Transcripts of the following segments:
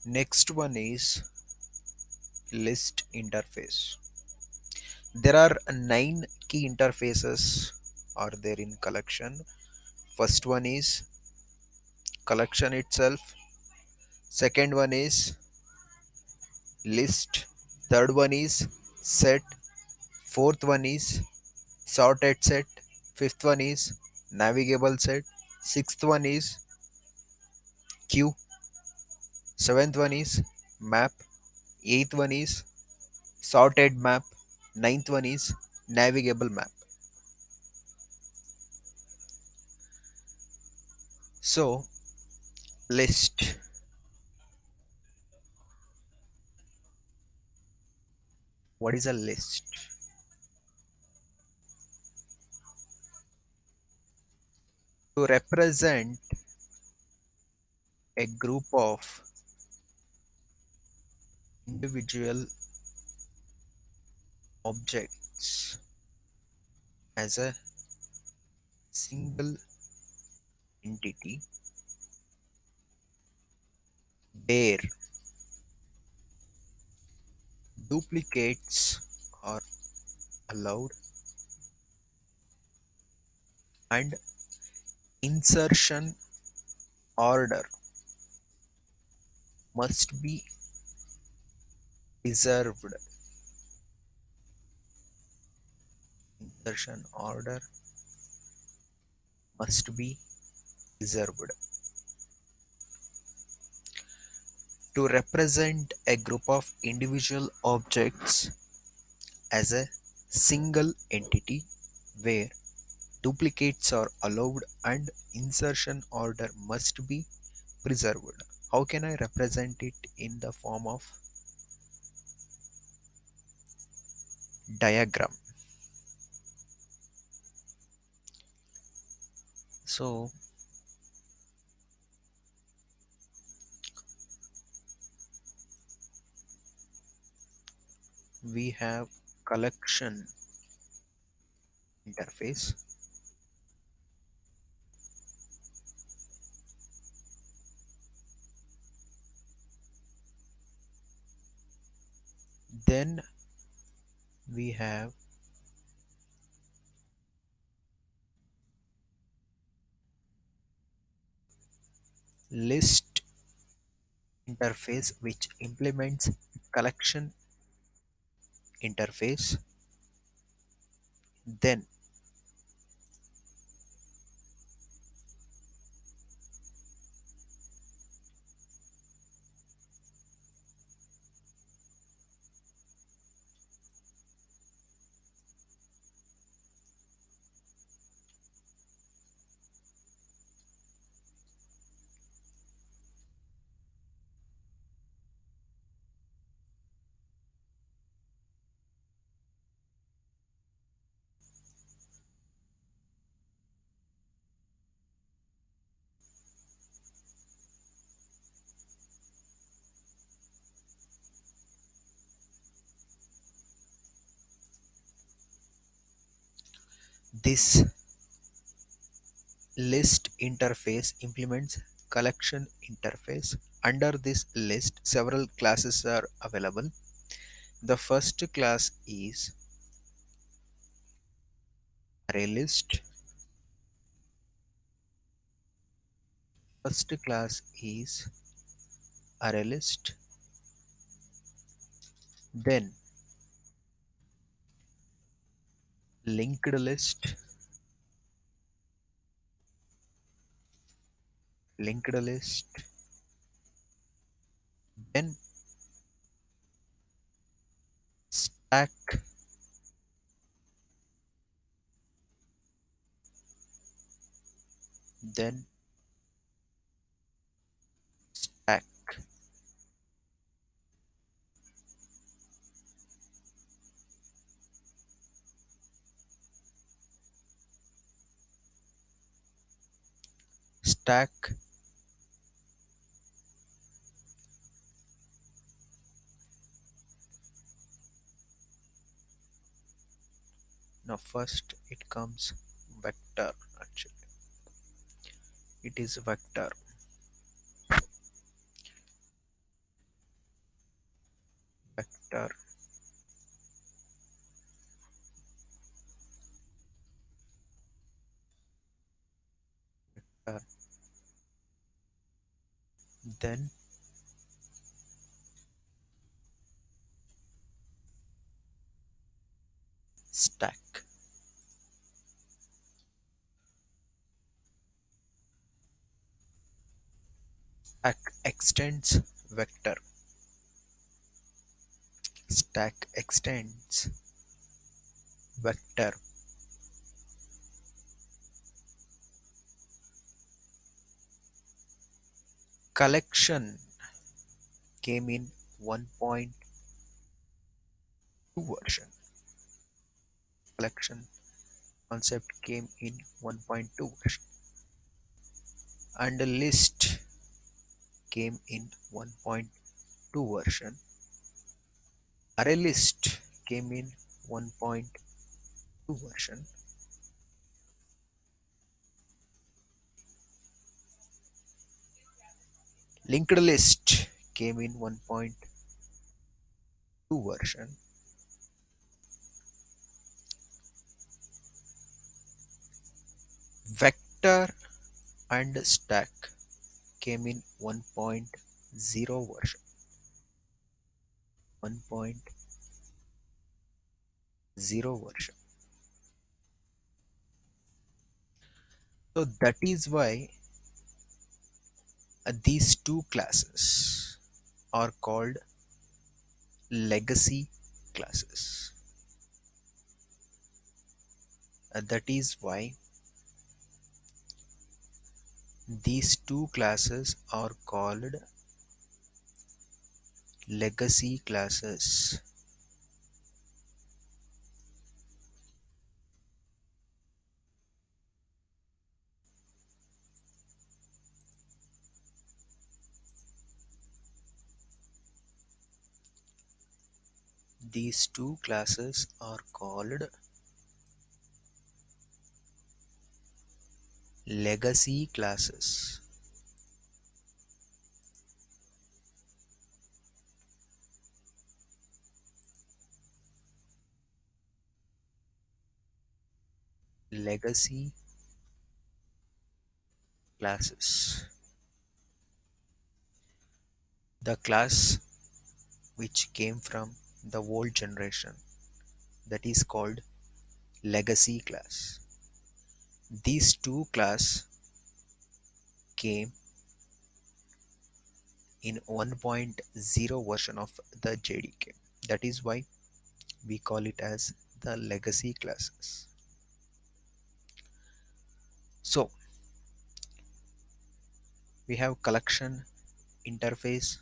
Next one is list interface. There are nine key interfaces are there in collection. First one is collection itself. Second one is list. Third one is set. Fourth one is sorted set. Fifth one is navigable set. Sixth one is queue. Seventh one is map. Eighth one is sorted map. Ninth one is navigable map. So list. What is a list? To represent a group of individual objects as a single entity where duplicates are allowed and insertion order must be preserved. Insertion order must be preserved. To represent a group of individual objects as a single entity where duplicates are allowed and insertion order must be preserved. How can I represent it in the form of diagram? So we have collection interface, then we have list interface which implements collection interface, then this list interface implements collection interface. Under this list, several classes are available. The first class is array list. First class is array list. Then linked list, linked list, then stack, then stack, stack. Now first it comes vector. Actually it is vector. then stack. Stack extends vector. Stack extends vector. Collection came in 1.2 version. Collection concept came in 1.2 version. And the list came in 1.2 version. Array list came in 1.2 version. Linked list came in 1.2 version. Vector and stack came in 1.0 version. 1.0 version. So that is why these two classes are called legacy classes. That is why these two classes are called legacy classes. These two classes are called legacy classes. Legacy classes. The class which came from the old generation, that is called legacy class. These two class came in 1.0 version of the JDK. That is why we call it as the legacy classes. So we have collection interface,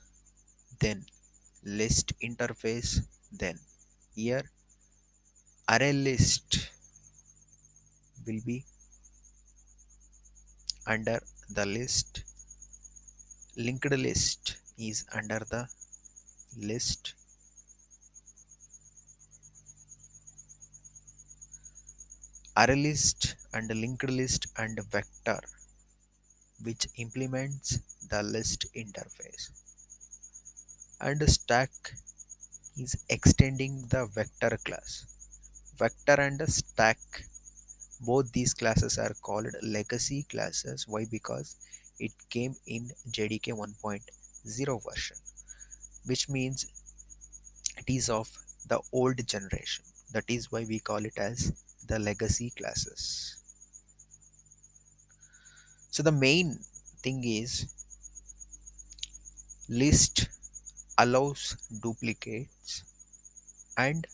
then list interface, then here array list will be under the list, linked list is under the list, array list and linked list and vector which implements the list interface, and stack is extending the vector class. Vector and stack, both these classes are called legacy classes. Why? Because it came in JDK 1.0 version, which means it is of the old generation. That is why we call it as the legacy classes. So the main thing is list allows duplicates and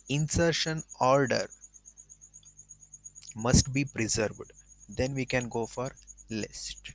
insertion order must be preserved. Then we can go for list.